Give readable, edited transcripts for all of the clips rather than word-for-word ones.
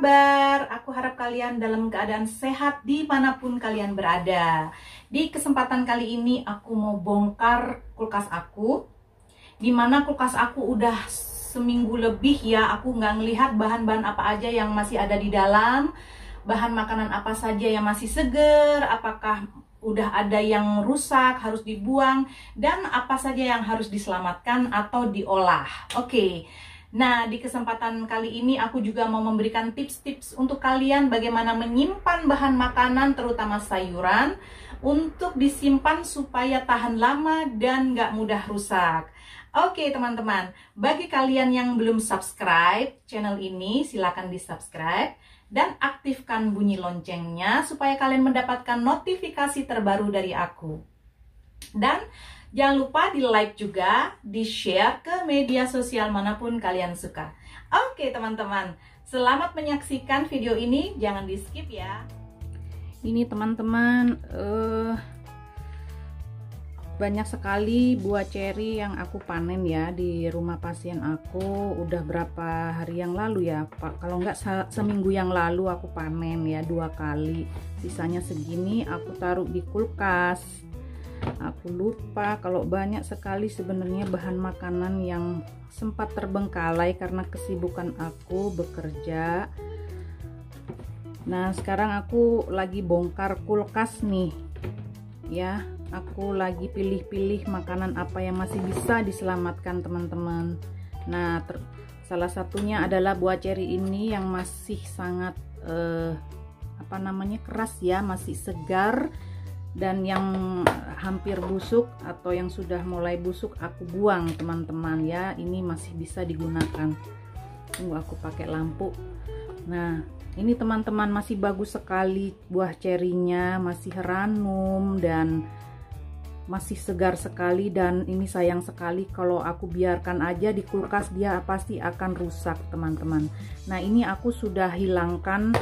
kabar? Aku harap kalian dalam keadaan sehat dimanapun kalian berada. Di kesempatan kali ini aku mau bongkar kulkas aku, dimana kulkas aku udah seminggu lebih ya, aku nggak ngelihat bahan-bahan apa aja yang masih ada di dalam, bahan makanan apa saja yang masih seger, apakah udah ada yang rusak harus dibuang, dan apa saja yang harus diselamatkan atau diolah. Oke. Nah, di kesempatan kali ini aku juga mau memberikan tips-tips untuk kalian bagaimana menyimpan bahan makanan, terutama sayuran, untuk disimpan supaya tahan lama dan nggak mudah rusak. Oke teman-teman, bagi kalian yang belum subscribe channel ini, silakan di-subscribe dan aktifkan bunyi loncengnya supaya kalian mendapatkan notifikasi terbaru dari aku. Dan jangan lupa di like juga, di share ke media sosial manapun kalian suka. Oke teman-teman, selamat menyaksikan video ini, jangan di skip ya. Ini teman-teman, banyak sekali buah ceri yang aku panen ya di rumah pasien aku. Udah berapa hari yang lalu ya, kalau nggak seminggu yang lalu aku panen ya 2 kali. Sisanya segini aku taruh di kulkas. Aku lupa kalau banyak sekali sebenarnya bahan makanan yang sempat terbengkalai karena kesibukan aku bekerja. Nah, sekarang aku lagi bongkar kulkas nih. Ya, aku lagi pilih-pilih makanan apa yang masih bisa diselamatkan, teman-teman. Nah, salah satunya adalah buah ceri ini yang masih sangat keras ya, masih segar. Dan yang hampir busuk atau yang sudah mulai busuk aku buang, teman-teman ya. Ini masih bisa digunakan. Tunggu aku pakai lampu. Nah, ini teman-teman masih bagus sekali buah cerinya, masih ranum dan masih segar sekali. Dan ini sayang sekali kalau aku biarkan aja di kulkas, dia pasti akan rusak, teman-teman. Nah, ini aku sudah hilangkan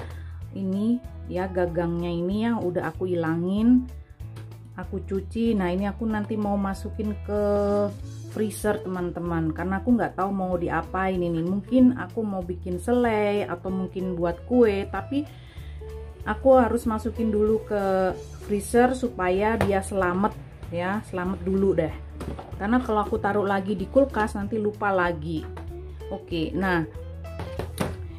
ini ya, gagangnya ini yang udah aku hilangin, aku cuci. Nah, ini aku nanti mau masukin ke freezer, teman-teman, karena aku nggak tahu mau diapain ini. Mungkin aku mau bikin selai atau mungkin buat kue, tapi aku harus masukin dulu ke freezer supaya dia selamat ya, selamat dulu deh, karena kalau aku taruh lagi di kulkas nanti lupa lagi. Oke, nah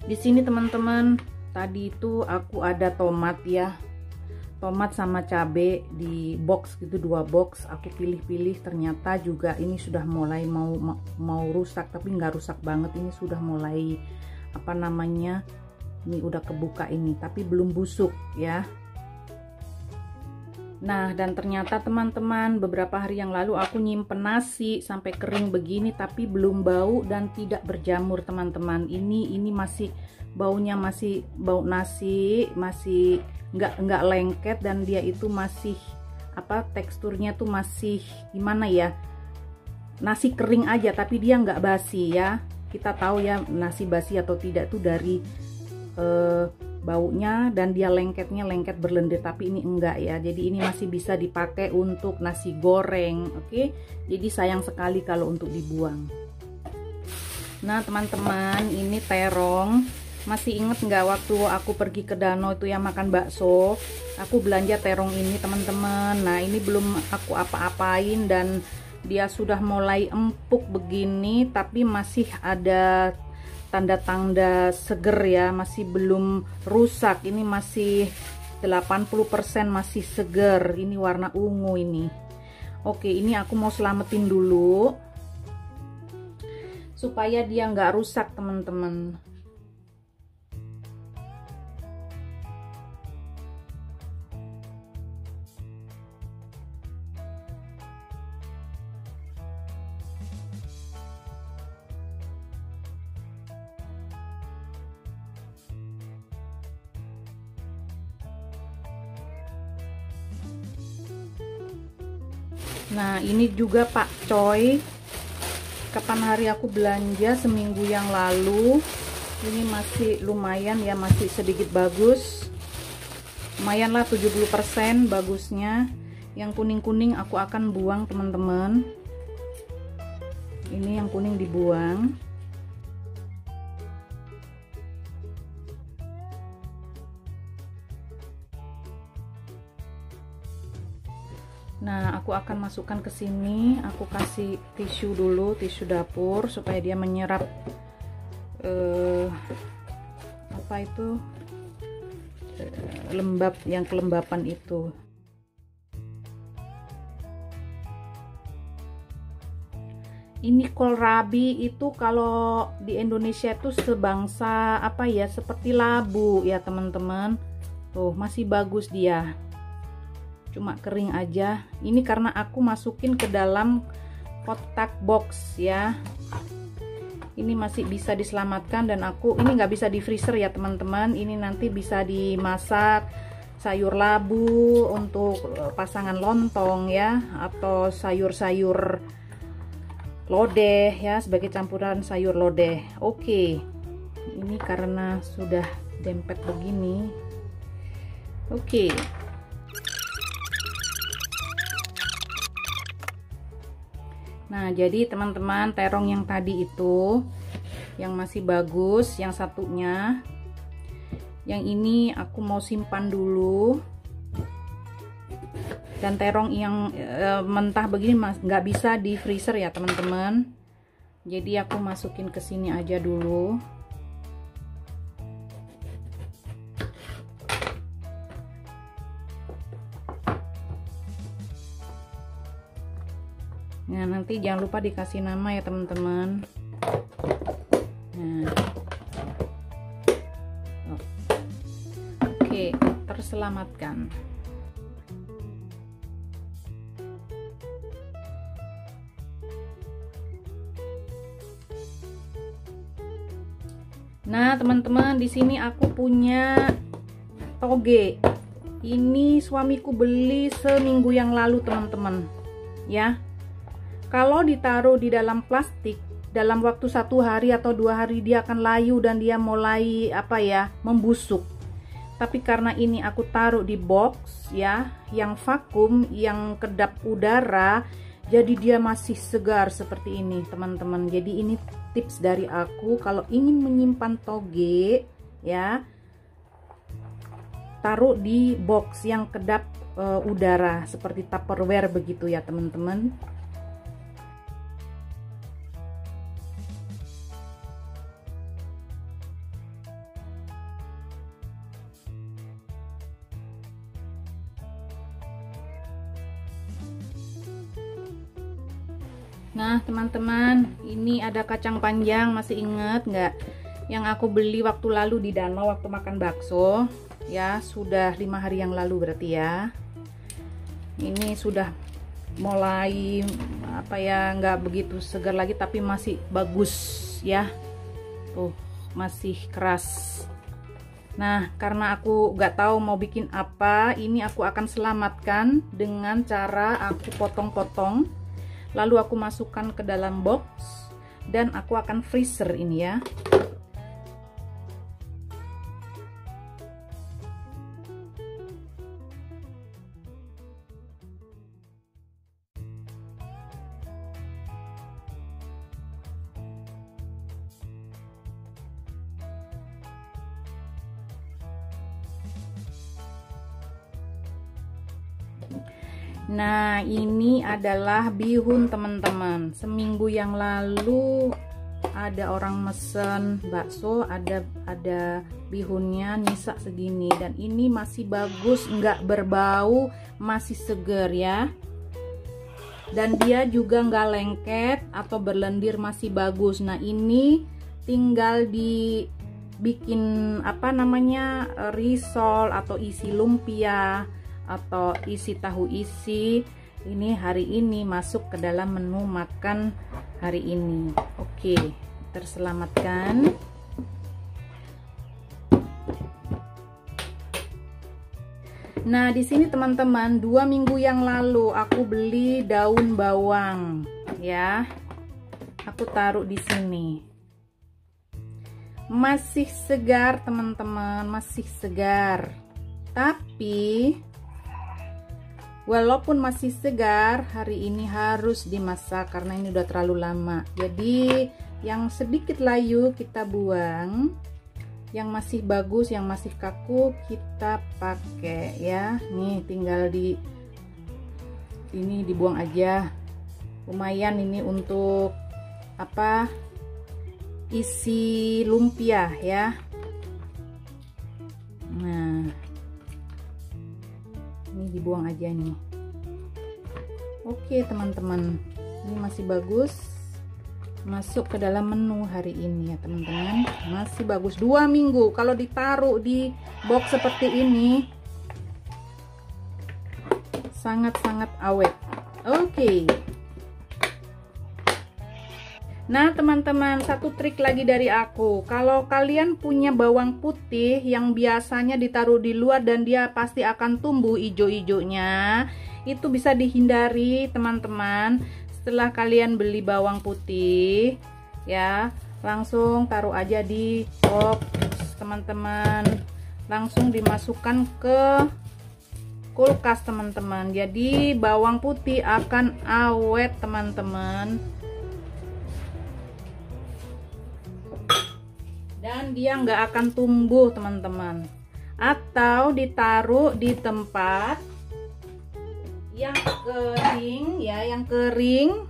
di sini teman-teman, tadi itu aku ada tomat ya, tomat sama cabe di box gitu, 2 box aku pilih-pilih. Ternyata juga ini sudah mulai mau rusak, tapi nggak rusak banget. Ini sudah mulai ini udah kebuka ini, tapi belum busuk ya. Nah, dan ternyata teman-teman, beberapa hari yang lalu aku nyimpen nasi sampai kering begini tapi belum bau dan tidak berjamur, teman-teman. Ini masih baunya, masih bau nasi, masih nggak lengket, dan dia itu masih teksturnya tuh masih gimana ya, nasi kering aja tapi dia nggak basi ya. Kita tahu ya nasi basi atau tidak tuh dari baunya, dan dia lengketnya lengket berlendir, tapi ini enggak ya. Jadi ini masih bisa dipakai untuk nasi goreng. Oke, jadi sayang sekali kalau untuk dibuang. Nah teman-teman, ini terong. Masih inget nggak waktu aku pergi ke danau itu yang makan bakso, aku belanja terong ini, teman-teman. Nah, ini belum aku apa-apain dan dia sudah mulai empuk begini, tapi masih ada tanda-tanda seger ya, masih belum rusak. Ini masih 80% masih seger. Ini warna ungu ini. Oke, ini aku mau selamatin dulu supaya dia nggak rusak, teman-teman. Nah, ini juga Pak Coy, kapan hari aku belanja seminggu yang lalu. Ini masih lumayan ya, masih sedikit bagus, lumayan lah, 70% bagusnya. Yang kuning-kuning aku akan buang, teman-teman. Ini yang kuning dibuang. Nah, aku akan masukkan ke sini. Aku kasih tisu dulu, tisu dapur supaya dia menyerap apa itu lembab, yang kelembapan itu. Ini kohlrabi itu kalau di Indonesia itu sebangsa apa ya, seperti labu ya teman-teman. Tuh masih bagus dia, cuma kering aja. Ini karena aku masukin ke dalam kotak box ya, ini masih bisa diselamatkan. Dan aku ini nggak bisa di freezer ya teman-teman, ini nanti bisa dimasak sayur labu untuk pasangan lontong ya, atau sayur-sayur lodeh ya, sebagai campuran sayur lodeh. Oke, ini karena sudah dempet begini. Oke. Nah, jadi teman-teman, terong yang tadi itu yang masih bagus, yang satunya, yang ini aku mau simpan dulu. Dan terong yang mentah begini nggak bisa di freezer ya teman-teman. Jadi aku masukin ke sini aja dulu. Nah, nanti jangan lupa dikasih nama ya teman-teman. Nah. Oke, terselamatkan. Nah, teman-teman, di sini aku punya toge. Ini suamiku beli seminggu yang lalu, teman-teman. Ya. Kalau ditaruh di dalam plastik, dalam waktu 1 hari atau 2 hari dia akan layu dan dia mulai apa ya, membusuk. Tapi karena ini aku taruh di box ya, yang vakum, yang kedap udara, jadi dia masih segar seperti ini teman-teman. Jadi ini tips dari aku, kalau ingin menyimpan toge ya, taruh di box yang kedap udara seperti Tupperware begitu ya teman-teman. Nah teman-teman, ini ada kacang panjang, masih inget nggak yang aku beli waktu lalu di danau waktu makan bakso ya, sudah 5 hari yang lalu berarti ya. Ini sudah mulai apa ya, nggak begitu segar lagi tapi masih bagus ya, tuh masih keras. Nah karena aku nggak tahu mau bikin apa, ini aku akan selamatkan dengan cara aku potong-potong, lalu aku masukkan ke dalam box dan aku akan freezer ini ya. Nah ini adalah bihun teman-teman. Seminggu yang lalu ada orang mesen bakso, ada bihunnya nisa segini, dan ini masih bagus, nggak berbau, masih segar ya. Dan dia juga nggak lengket atau berlendir, masih bagus. Nah ini tinggal dibikin apa namanya, risol atau isi lumpia atau isi tahu isi. Ini hari ini masuk ke dalam menu makan hari ini. Oke, terselamatkan. Nah di sini teman-teman, 2 minggu yang lalu aku beli daun bawang ya, aku taruh di sini. Masih segar teman-teman, masih segar. Tapi walaupun masih segar, hari ini harus dimasak karena ini udah terlalu lama. Jadi yang sedikit layu kita buang, yang masih bagus, yang masih kaku kita pakai ya. Nih tinggal di ini dibuang aja. Lumayan ini untuk apa, isi lumpia ya. Nah, ini dibuang aja nih. Oke teman-teman, ini masih bagus, masuk ke dalam menu hari ini ya teman-teman. Masih bagus, 2 minggu kalau ditaruh di box seperti ini sangat-sangat awet. Oke. Nah teman-teman, satu trik lagi dari aku. Kalau kalian punya bawang putih yang biasanya ditaruh di luar dan dia pasti akan tumbuh ijo-ijonya, itu bisa dihindari teman-teman. Setelah kalian beli bawang putih ya, langsung taruh aja di box teman-teman, langsung dimasukkan ke kulkas teman-teman. Jadi bawang putih akan awet teman-teman, dan dia nggak akan tumbuh teman-teman. Atau ditaruh di tempat yang kering ya, yang kering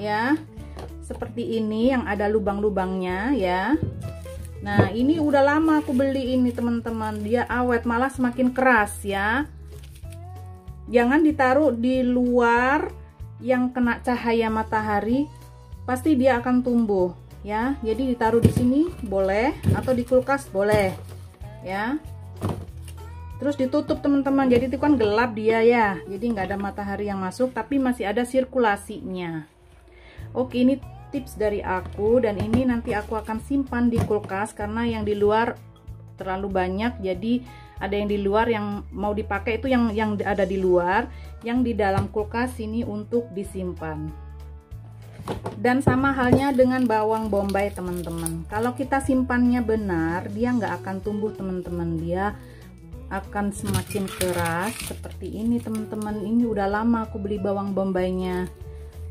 ya, seperti ini yang ada lubang-lubangnya ya. Nah ini udah lama aku beli ini teman-teman, dia awet, malah semakin keras ya. Jangan ditaruh di luar yang kena cahaya matahari, pasti dia akan tumbuh ya. Jadi ditaruh di sini boleh, atau di kulkas boleh ya. Terus ditutup teman-teman, jadi itu kan gelap dia ya, jadi nggak ada matahari yang masuk tapi masih ada sirkulasinya. Oke, ini tips dari aku, dan ini nanti aku akan simpan di kulkas karena yang di luar terlalu banyak. Jadi ada yang di luar yang mau dipakai itu yang ada di luar, yang di dalam kulkas ini untuk disimpan. Dan sama halnya dengan bawang bombay teman-teman, kalau kita simpannya benar dia nggak akan tumbuh teman-teman, dia akan semakin keras seperti ini teman-teman. Ini udah lama aku beli bawang bombaynya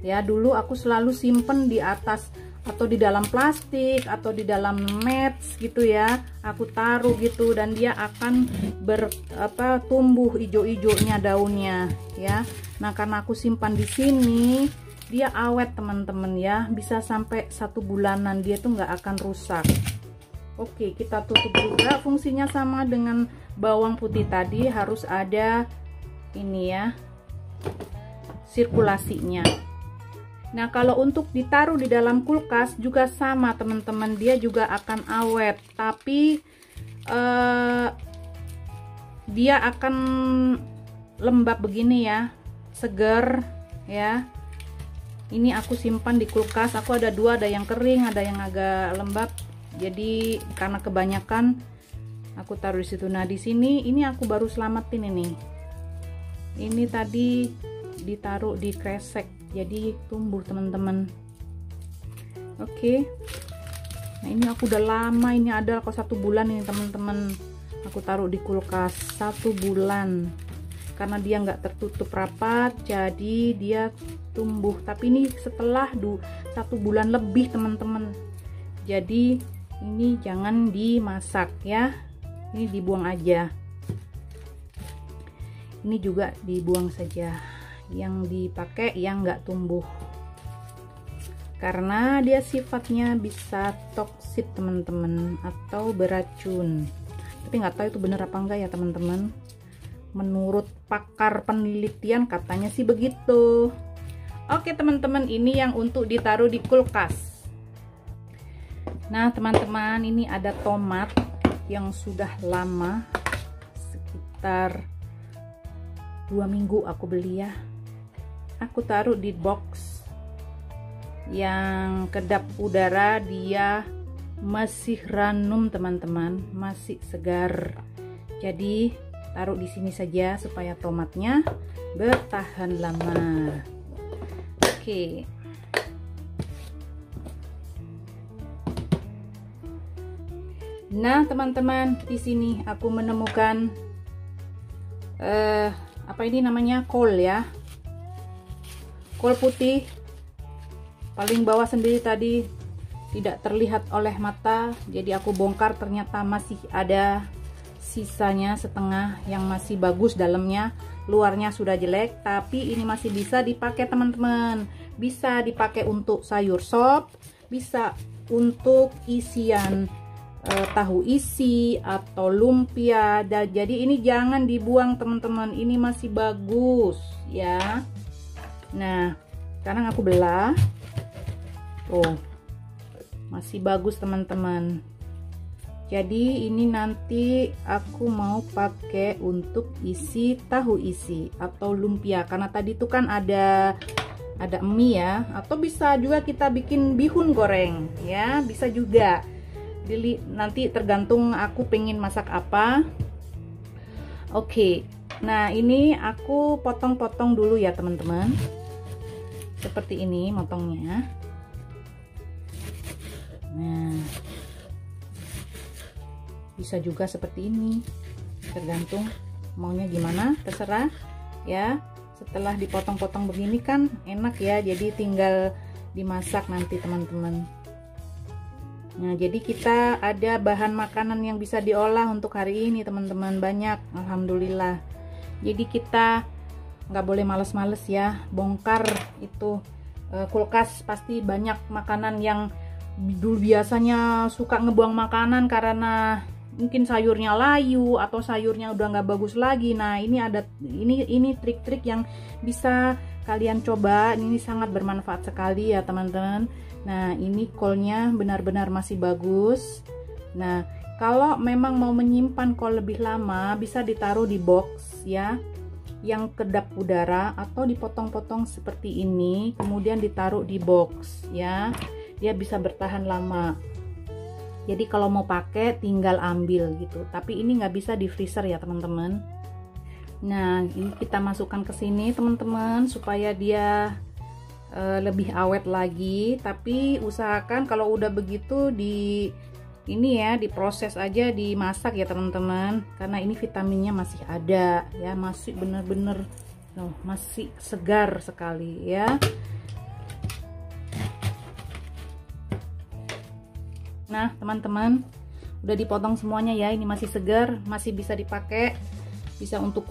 ya. Dulu aku selalu simpen di atas atau di dalam plastik atau di dalam mats gitu ya, aku taruh gitu, dan dia akan tumbuh ijo-ijonya daunnya ya. Nah karena aku simpan di sini dia awet teman-teman ya, bisa sampai 1 bulanan, dia tuh nggak akan rusak. Oke, kita tutup juga. Fungsinya sama dengan bawang putih tadi, harus ada ini ya, sirkulasinya. Nah kalau untuk ditaruh di dalam kulkas juga sama teman-teman, dia juga akan awet, tapi dia akan lembab begini ya, segar ya. Ini aku simpan di kulkas, aku ada 2, ada yang kering, ada yang agak lembab. Jadi karena kebanyakan aku taruh di situ. Nah di sini ini aku baru selamatin ini. Ini tadi ditaruh di kresek, jadi tumbuh teman-teman. Oke. Nah ini aku udah lama, ini ada kok 1 bulan ini teman-teman. Aku taruh di kulkas 1 bulan. Karena dia nggak tertutup rapat, jadi dia tumbuh. Tapi ini setelah 1 bulan lebih teman-teman. Jadi ini jangan dimasak ya, ini dibuang aja. Ini juga dibuang saja, yang dipakai yang nggak tumbuh, karena dia sifatnya bisa toksik teman-teman atau beracun. Tapi nggak tahu itu bener apa enggak ya teman-teman. Menurut pakar penelitian katanya sih begitu. Oke teman-teman, ini yang untuk ditaruh di kulkas. Nah teman-teman, ini ada tomat yang sudah lama, sekitar 2 minggu aku beli ya. Aku taruh di box yang kedap udara, dia masih ranum teman-teman, masih segar. Jadi taruh di sini saja supaya tomatnya bertahan lama. Oke. Nah teman-teman, di sini aku menemukan apa ini namanya, kol ya, kol putih. Paling bawah sendiri tadi tidak terlihat oleh mata, jadi aku bongkar, ternyata masih ada sisanya setengah yang masih bagus dalamnya, luarnya sudah jelek, tapi ini masih bisa dipakai teman-teman. Bisa dipakai untuk sayur sop, bisa untuk isian tahu isi atau lumpia. Jadi ini jangan dibuang teman-teman, ini masih bagus ya. Nah sekarang aku belah. Oh, masih bagus teman-teman. Jadi ini nanti aku mau pakai untuk isi tahu isi atau lumpia, karena tadi itu kan ada mie ya, atau bisa juga kita bikin bihun goreng ya, bisa juga. Nanti tergantung aku pengen masak apa. Oke, nah ini aku potong-potong dulu ya teman-teman, seperti ini motongnya. Nah bisa juga seperti ini, tergantung maunya gimana, terserah ya. Setelah dipotong-potong begini kan enak ya, jadi tinggal dimasak nanti teman-teman. Nah jadi kita ada bahan makanan yang bisa diolah untuk hari ini teman-teman, banyak alhamdulillah. Jadi kita nggak boleh males-males ya, bongkar itu kulkas, pasti banyak makanan yang dulu biasanya suka ngebuang makanan karena mungkin sayurnya layu atau sayurnya udah nggak bagus lagi. Nah ini ada ini trik-trik yang bisa kalian coba, ini sangat bermanfaat sekali ya teman-teman. Nah ini kolnya benar-benar masih bagus. Nah kalau memang mau menyimpan kol lebih lama, bisa ditaruh di box ya yang kedap udara, atau dipotong-potong seperti ini kemudian ditaruh di box ya, dia bisa bertahan lama. Jadi kalau mau pakai tinggal ambil gitu, tapi ini nggak bisa di freezer ya teman-teman. Nah ini kita masukkan ke sini teman-teman supaya dia lebih awet lagi, tapi usahakan kalau udah begitu ini ya diproses aja, dimasak ya teman-teman, karena ini vitaminnya masih ada ya, masih bener-bener masih segar sekali ya. Nah teman-teman udah dipotong semuanya ya, ini masih segar, masih bisa dipakai, bisa untuk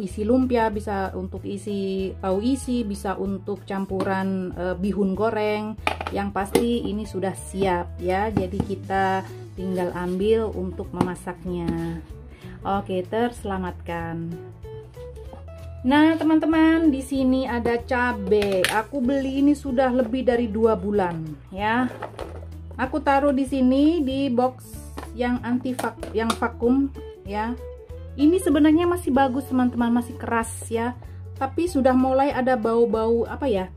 isi lumpia, bisa untuk isi tahu isi, bisa untuk campuran bihun goreng. Yang pasti ini sudah siap ya, jadi kita tinggal ambil untuk memasaknya. Oke, terselamatkan. Nah teman-teman, di sini ada cabai, aku beli ini sudah lebih dari 2 bulan ya. Aku taruh di sini di box yang yang vakum ya. Ini sebenarnya masih bagus teman-teman, masih keras ya, tapi sudah mulai ada bau-bau apa ya,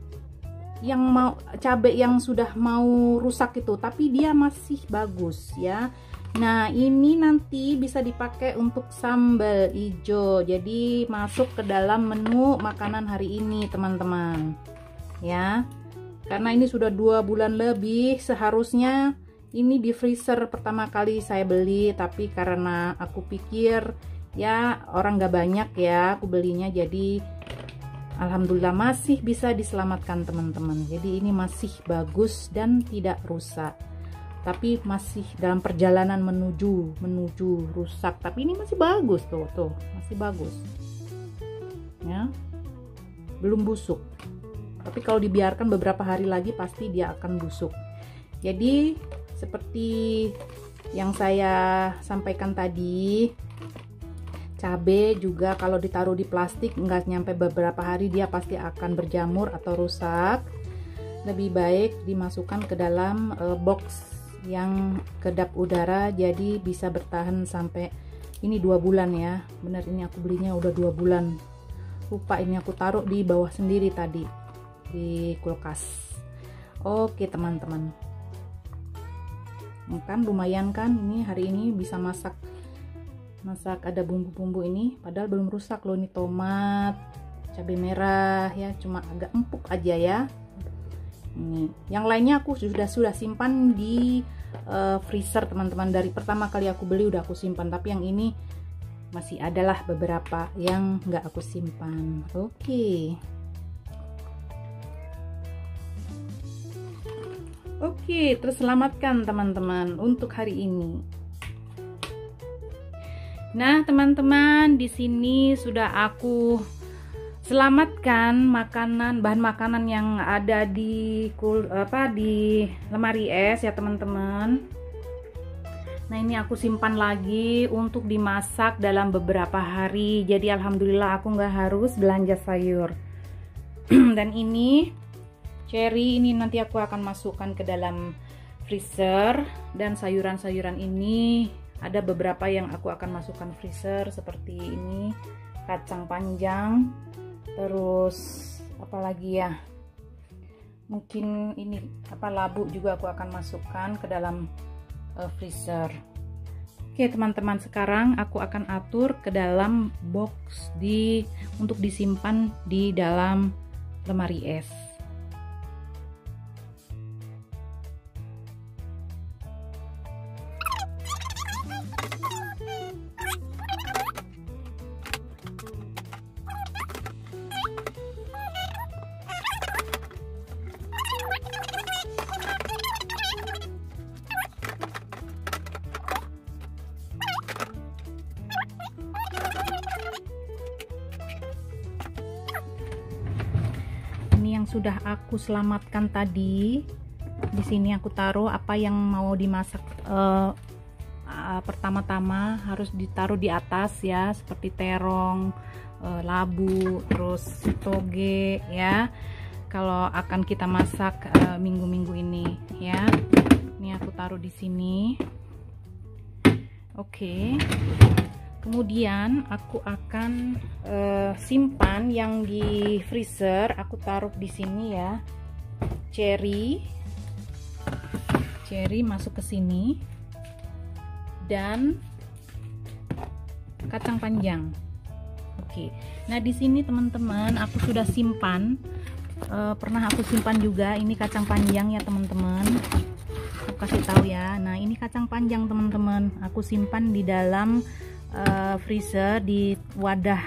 yang mau cabai yang sudah mau rusak itu, tapi dia masih bagus ya. Nah ini nanti bisa dipakai untuk sambal hijau, jadi masuk ke dalam menu makanan hari ini teman-teman ya. Karena ini sudah 2 bulan lebih, seharusnya ini di freezer pertama kali saya beli, tapi karena aku pikir ya orang gak banyak ya aku belinya, jadi alhamdulillah masih bisa diselamatkan teman-teman. Jadi ini masih bagus dan tidak rusak, tapi masih dalam perjalanan menuju rusak, tapi ini masih bagus tuh masih bagus ya, belum busuk. Tapi kalau dibiarkan beberapa hari lagi pasti dia akan busuk. Jadi seperti yang saya sampaikan tadi, cabai juga kalau ditaruh di plastik nggak nyampe beberapa hari dia pasti akan berjamur atau rusak. Lebih baik dimasukkan ke dalam box yang kedap udara, jadi bisa bertahan sampai ini 2 bulan ya. Bener, ini aku belinya udah 2 bulan. Lupa ini aku taruh di bawah sendiri tadi di kulkas. Oke teman-teman, kan lumayan kan, ini hari ini bisa masak ada bumbu-bumbu ini, padahal belum rusak loh. Ini tomat, cabai merah ya, cuma agak empuk aja ya. Ini yang lainnya aku sudah simpan di freezer teman-teman, dari pertama kali aku beli udah aku simpan, tapi yang ini masih adalah beberapa yang nggak aku simpan. Oke, terselamatkan teman-teman untuk hari ini. Nah, teman-teman, di sini sudah aku selamatkan bahan makanan yang ada di di lemari es ya, teman-teman. Nah, ini aku simpan lagi untuk dimasak dalam beberapa hari. Jadi alhamdulillah aku nggak harus belanja sayur. Dan ini cherry, ini nanti aku akan masukkan ke dalam freezer. Dan sayuran-sayuran ini ada beberapa yang aku akan masukkan freezer, seperti ini kacang panjang, terus apalagi ya, mungkin ini labu juga aku akan masukkan ke dalam freezer. Oke teman-teman, sekarang aku akan atur ke dalam box untuk disimpan di dalam lemari es. Ini yang sudah aku selamatkan tadi. Di sini aku taruh apa yang mau dimasak. Pertama-tama harus ditaruh di atas ya, seperti terong, labu, terus toge ya. Kalau akan kita masak minggu-minggu ini ya. Ini aku taruh di sini. Oke. Kemudian aku akan simpan yang di freezer, aku taruh di sini ya. Cherry masuk ke sini, dan kacang panjang. Oke. Nah, di sini teman-teman aku sudah simpan, pernah aku simpan juga ini kacang panjang ya teman-teman. Aku kasih tahu ya. Nah, ini kacang panjang teman-teman, aku simpan di dalam freezer di wadah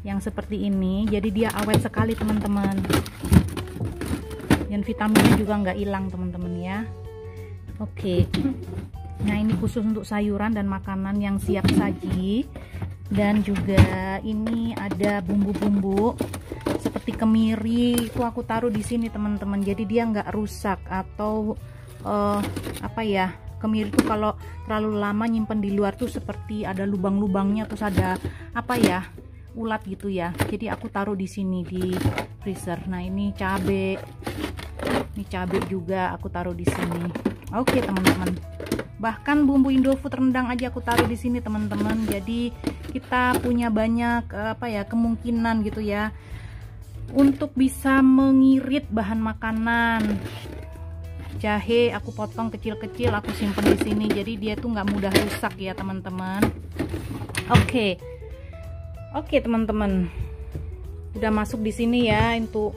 yang seperti ini. Jadi dia awet sekali teman-teman, dan vitaminnya juga nggak hilang teman-teman ya. Oke. Nah, ini khusus untuk sayuran dan makanan yang siap saji. Dan juga ini ada bumbu-bumbu seperti kemiri, itu aku taruh di sini teman-teman. Jadi dia nggak rusak atau kemiri itu kalau terlalu lama nyimpen di luar tuh seperti ada lubang-lubangnya, terus ada ulat gitu ya. Jadi aku taruh di sini di freezer. Nah, ini cabe juga aku taruh di sini. Oke teman-teman, bahkan bumbu Indofood rendang aja aku taruh di sini teman-teman. Jadi kita punya banyak kemungkinan gitu ya untuk bisa mengirit bahan makanan. Jahe aku potong kecil-kecil, aku simpen di sini, jadi dia tuh nggak mudah rusak ya teman-teman. Oke teman-teman, udah masuk di sini ya. Untuk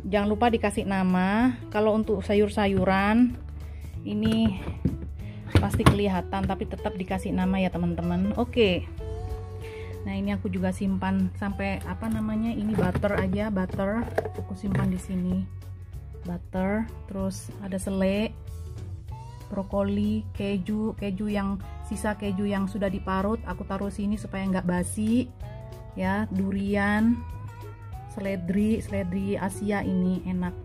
jangan lupa dikasih nama. Kalau untuk sayur-sayuran ini pasti kelihatan, tapi tetap dikasih nama ya teman-teman. Oke. Nah, ini aku juga simpan sampai ini butter aja, butter aku simpan di sini. Butter, terus ada selai, brokoli, keju yang sisa keju yang sudah diparut aku taruh sini supaya nggak basi ya. Durian, seledri Asia ini enak.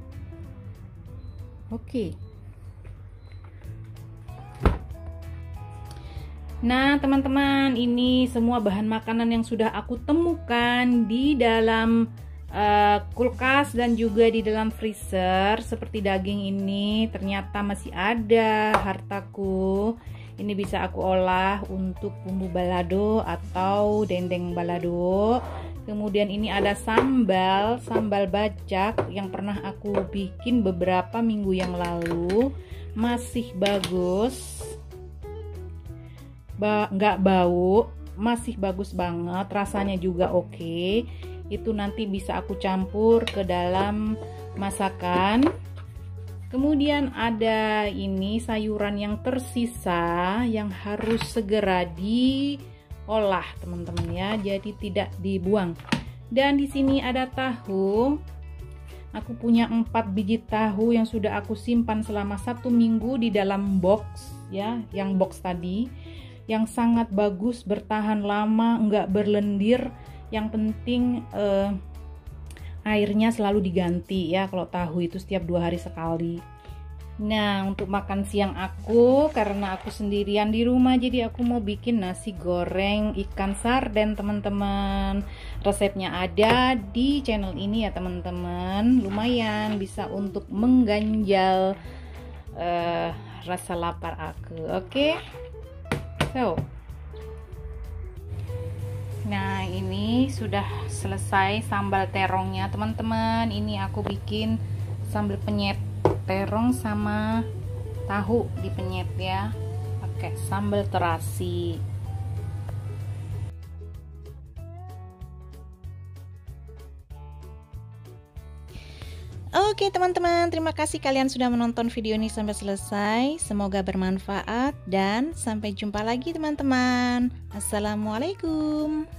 Oke. Nah teman-teman, ini semua bahan makanan yang sudah aku temukan di dalam kulkas dan juga di dalam freezer. Seperti daging ini ternyata masih ada hartaku. Ini bisa aku olah untuk bumbu balado atau dendeng balado. Kemudian ini ada sambal bacak yang pernah aku bikin beberapa minggu yang lalu, masih bagus, nggak bau, masih bagus banget, rasanya juga oke. Itu nanti bisa aku campur ke dalam masakan. Kemudian ada ini sayuran yang tersisa yang harus segera diolah teman-teman ya, jadi tidak dibuang. Dan di sini ada tahu. Aku punya 4 biji tahu yang sudah aku simpan selama 1 minggu di dalam box ya, yang box tadi. yang sangat bagus, bertahan lama, nggak berlendir. Yang penting airnya selalu diganti ya, kalau tahu itu setiap 2 hari sekali. Nah, untuk makan siang aku, karena aku sendirian di rumah, jadi aku mau bikin nasi goreng ikan sarden, teman-teman. Resepnya ada di channel ini ya, teman-teman. Lumayan bisa untuk mengganjal rasa lapar aku. Oke. So, nah ini sudah selesai sambal terongnya, teman-teman. Ini aku bikin sambal penyet terong sama tahu dipenyet ya, pakai sambal terasi. Oke teman-teman, terima kasih kalian sudah menonton video ini sampai selesai. Semoga bermanfaat dan sampai jumpa lagi teman-teman. Assalamualaikum.